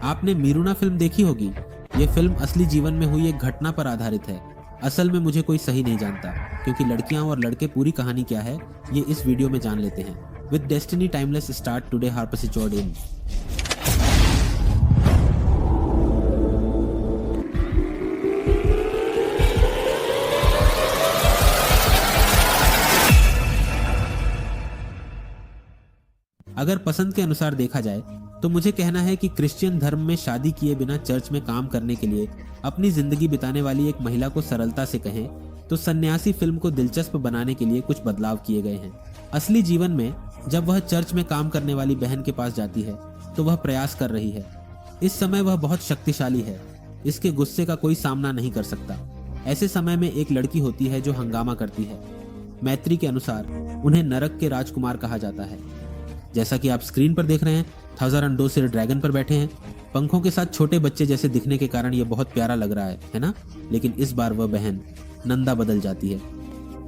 आपने मीरूना फिल्म देखी होगी। ये फिल्म असली जीवन में हुई एक घटना पर आधारित है। असल में मुझे कोई सही नहीं जानता, क्योंकि लड़कियां और लड़के पूरी कहानी क्या है ये इस वीडियो में जान लेते हैं। With destiny timeless start today harpsichord in. अगर पसंद के अनुसार देखा जाए तो मुझे कहना है कि क्रिश्चियन धर्म में शादी किए बिना चर्च में काम करने के लिए अपनी जिंदगी बिताने वाली एक महिला को सरलता से कहें तो सन्यासी फिल्म को दिलचस्प बनाने के लिए कुछ बदलाव किए गए हैं। असली जीवन में जब वह चर्च में काम करने वाली बहन के पास जाती है तो वह प्रयास कर रही है। इस समय वह बहुत शक्तिशाली है, इसके गुस्से का कोई सामना नहीं कर सकता। ऐसे समय में एक लड़की होती है जो हंगामा करती है। मैत्री के अनुसार उन्हें नरक के राजकुमार कहा जाता है। जैसा कि आप स्क्रीन पर देख रहे हैं, थाउजर एंड दो सिर ड्रैगन पर बैठे हैं। पंखों के साथ छोटे बच्चे जैसे दिखने के कारण यह बहुत प्यारा लग रहा है ना? लेकिन इस बार वह बहन नंदा बदल जाती है।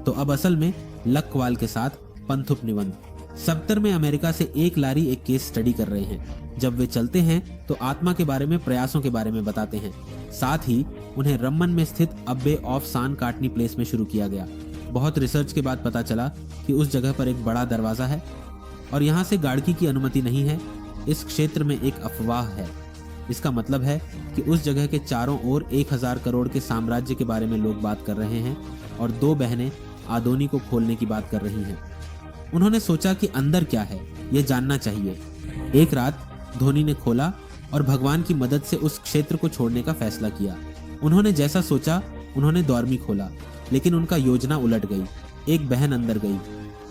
तो अब असल में लकवाल के साथ पंथुप निबंध। 70 में अमेरिका से एक लारी एक केस स्टडी कर रहे हैं। जब वे चलते हैं तो आत्मा के बारे में, प्रयासों के बारे में बताते हैं। साथ ही उन्हें रम्मन में स्थित अब्बे ऑफ सान काटनी प्लेस में शुरू किया गया। बहुत रिसर्च के बाद पता चला कि उस जगह पर एक बड़ा दरवाजा है और यहाँ से गाड़की की अनुमति नहीं है। इस क्षेत्र में एक अफवाह है। इसका मतलब है कि उस जगह के चारों ओर 1000 करोड़ के साम्राज्य के बारे में लोग बात कर रहे हैं और 2 बहनें आदोनी को खोलने की बात कर रही हैं। उन्होंने सोचा कि अंदर क्या है ये जानना चाहिए। एक रात धोनी ने खोला और भगवान की मदद से उस क्षेत्र को छोड़ने का फैसला किया। उन्होंने जैसा सोचा उन्होंने द्वारमी खोला, लेकिन उनका योजना उलट गई। एक बहन अंदर गई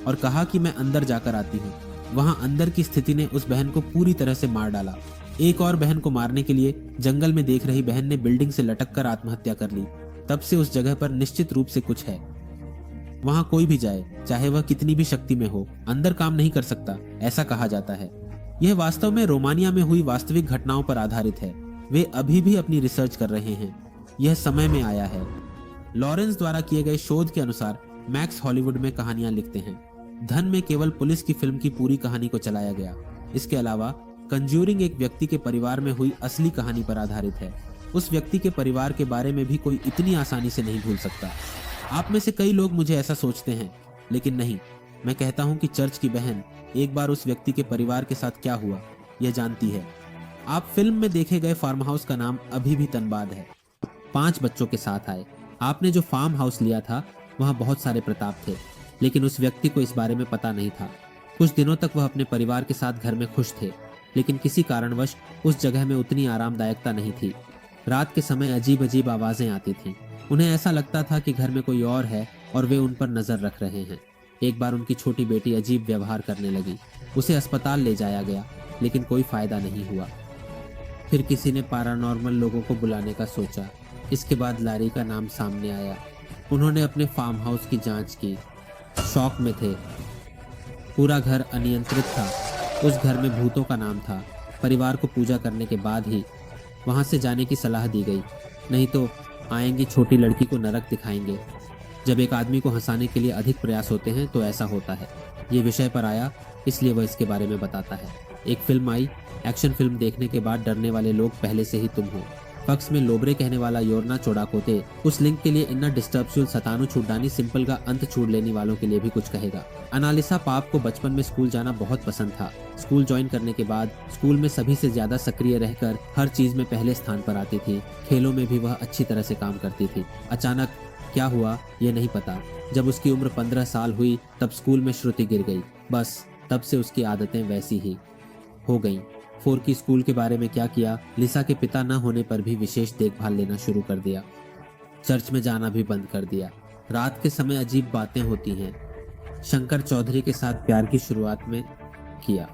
और कहा कि मैं अंदर जाकर आती हूँ। वहां अंदर की स्थिति ने उस बहन को पूरी तरह से मार डाला। एक और बहन को मारने के लिए जंगल में देख रही बहन ने बिल्डिंग से लटक कर आत्महत्या कर ली। तब से उस जगह पर निश्चित रूप से कुछ है। वहां कोई भी जाए, चाहे वह कितनी भी शक्ति में हो, अंदर काम नहीं कर सकता, ऐसा कहा जाता है। यह वास्तव में रोमानिया में हुई वास्तविक घटनाओं पर आधारित है। वे अभी भी अपनी रिसर्च कर रहे हैं। यह समय में आया है। लॉरेंस द्वारा किए गए शोध के अनुसार मैक्स हॉलीवुड में कहानियां लिखते हैं। धन में केवल पुलिस की फिल्म की पूरी कहानी को चलाया गया। इसके अलावा कंज्यूरिंग एक व्यक्ति के परिवार में हुई असली कहानी पर आधारित है। उस व्यक्ति के परिवार के बारे में भी कोई इतनी आसानी से नहीं भूल सकता। आप में से कई लोग मुझे ऐसा सोचते हैं, लेकिन नहीं, मैं कहता हूं कि चर्च की बहन एक बार उस व्यक्ति के परिवार के साथ क्या हुआ यह जानती है। आप फिल्म में देखे गए फार्म हाउस का नाम अभी भी तनबाद है। 5 बच्चों के साथ आए। आपने जो फार्म हाउस लिया था वहां बहुत सारे प्रताप थे, लेकिन उस व्यक्ति को इस बारे में पता नहीं था। कुछ दिनों तक वह अपने परिवार के साथ घर में खुश थे, लेकिन किसी कारणवश उस जगह में उतनी आरामदायकता नहीं थी। रात के समय अजीब अजीब आवाजें आती थीं। उन्हें ऐसा लगता था कि घर में कोई और है और वे उन पर नजर रख रहे हैं। एक बार उनकी छोटी बेटी अजीब व्यवहार करने लगी। उसे अस्पताल ले जाया गया, लेकिन कोई फायदा नहीं हुआ। फिर किसी ने पैरानॉर्मल लोगों को बुलाने का सोचा। इसके बाद लारी का नाम सामने आया। उन्होंने अपने फार्म हाउस की जांच की। शौक में थे। पूरा घर अनियंत्रित था। उस घर में भूतों का नाम था। परिवार को पूजा करने के बाद ही वहां से जाने की सलाह दी गई, नहीं तो आएंगी छोटी लड़की को नरक दिखाएंगे। जब एक आदमी को हंसाने के लिए अधिक प्रयास होते हैं तो ऐसा होता है। ये विषय पर आया, इसलिए वह इसके बारे में बताता है। एक फिल्म आई। एक्शन फिल्म देखने के बाद डरने वाले लोग पहले से ही तुम हो। फक्स में लोबरे कहने वाला योरना चोड़ाकोते उस लिंक के लिए इन्ना डिस्टर्बशुल सतानु छूटानी सिंपल का अंत छूट लेने वालों के लिए भी कुछ कहेगा। अनालिसा पाप को बचपन में स्कूल जाना बहुत पसंद था। स्कूल ज्वाइन करने के बाद स्कूल में सभी से ज्यादा सक्रिय रहकर हर चीज में पहले स्थान पर आती थी। खेलों में भी वह अच्छी तरह से काम करती थी। अचानक क्या हुआ ये नहीं पता। जब उसकी उम्र 15 साल हुई तब स्कूल में श्रुति गिर गई। बस तब से उसकी आदतें वैसी ही हो गईं। 4 की स्कूल के बारे में क्या किया, लिसा के पिता न होने पर भी विशेष देखभाल लेना शुरू कर दिया। चर्च में जाना भी बंद कर दिया। रात के समय अजीब बातें होती हैं। शंकर चौधरी के साथ प्यार की शुरुआत में किया।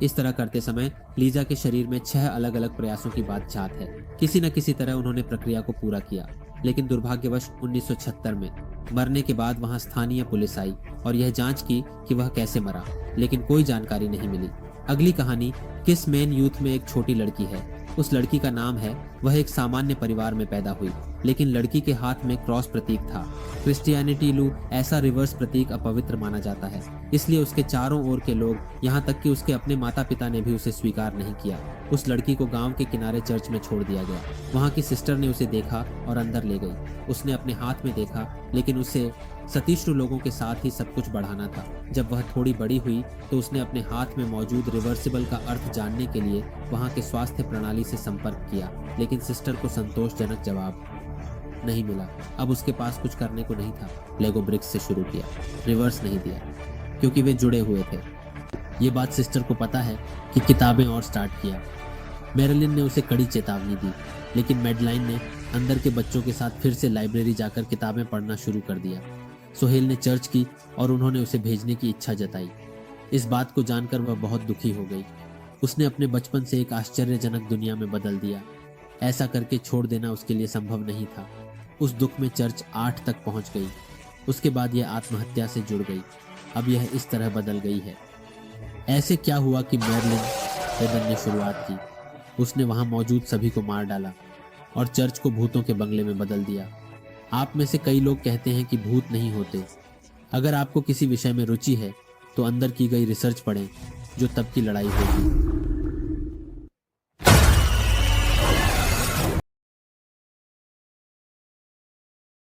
इस तरह करते समय लीजा के शरीर में 6 अलग अलग प्रयासों की बात छात है। किसी न किसी तरह उन्होंने प्रक्रिया को पूरा किया, लेकिन दुर्भाग्यवश 1976 में मरने के बाद वहां स्थानीय पुलिस आई और यह जांच की कि वह कैसे मरा, लेकिन कोई जानकारी नहीं मिली। अगली कहानी किस मैन यूथ में एक छोटी लड़की है। उस लड़की का नाम है वह एक सामान्य परिवार में पैदा हुई, लेकिन लड़की के हाथ में क्रॉस प्रतीक था। क्रिश्चियनिटी लू ऐसा रिवर्स प्रतीक अपवित्र माना जाता है, इसलिए उसके चारों ओर के लोग, यहाँ तक कि उसके अपने माता पिता ने भी उसे स्वीकार नहीं किया। उस लड़की को गांव के किनारे चर्च में छोड़ दिया गया। वहाँ की सिस्टर ने उसे देखा और अंदर ले गई। उसने अपने हाथ में देखा, लेकिन उसे सतीश्रु लोगों के साथ ही सब कुछ बढ़ाना था। जब वह थोड़ी बड़ी हुई तो उसने अपने हाथ में मौजूद रिवर्सिबल का अर्थ जानने के लिए वहाँ के स्वास्थ्य प्रणाली से संपर्क किया, लेकिन सिस्टर को संतोषजनक जवाब नहीं मिला। अब उसके पास कुछ करने को नहीं था। लेगो ब्रिक्स से शुरू किया, रिवर्स नहीं दिया, क्योंकि वे जुड़े हुए थे। ये बात सिस्टर को पता है कि किताबें और स्टार्ट किया। मैरिलिन ने उसे कड़ी चेतावनी दी, लेकिन मैडलाइन ने अंदर के बच्चों के साथ फिर से लाइब्रेरी जाकर किताबें पढ़ना शुरू कर दिया। सोहेल ने चर्च की और उन्होंने उसे भेजने की इच्छा जताई। इस बात को जानकर वह बहुत दुखी हो गई। उसने अपने बचपन से एक आश्चर्यजनक दुनिया में बदल दिया। ऐसा करके छोड़ देना उसके लिए संभव नहीं था। उस दुख में चर्च 8 तक पहुंच गई। उसके बाद यह आत्महत्या से जुड़ गई। अब यह इस तरह बदल गई है। ऐसे क्या हुआ कि मैरिलिन हेदन ने शुरुआत की। उसने वहां मौजूद सभी को मार डाला और चर्च को भूतों के बंगले में बदल दिया। आप में से कई लोग कहते हैं कि भूत नहीं होते। अगर आपको किसी विषय में रुचि है तो अंदर की गई रिसर्च पढ़ें, जो तब की लड़ाई होगी।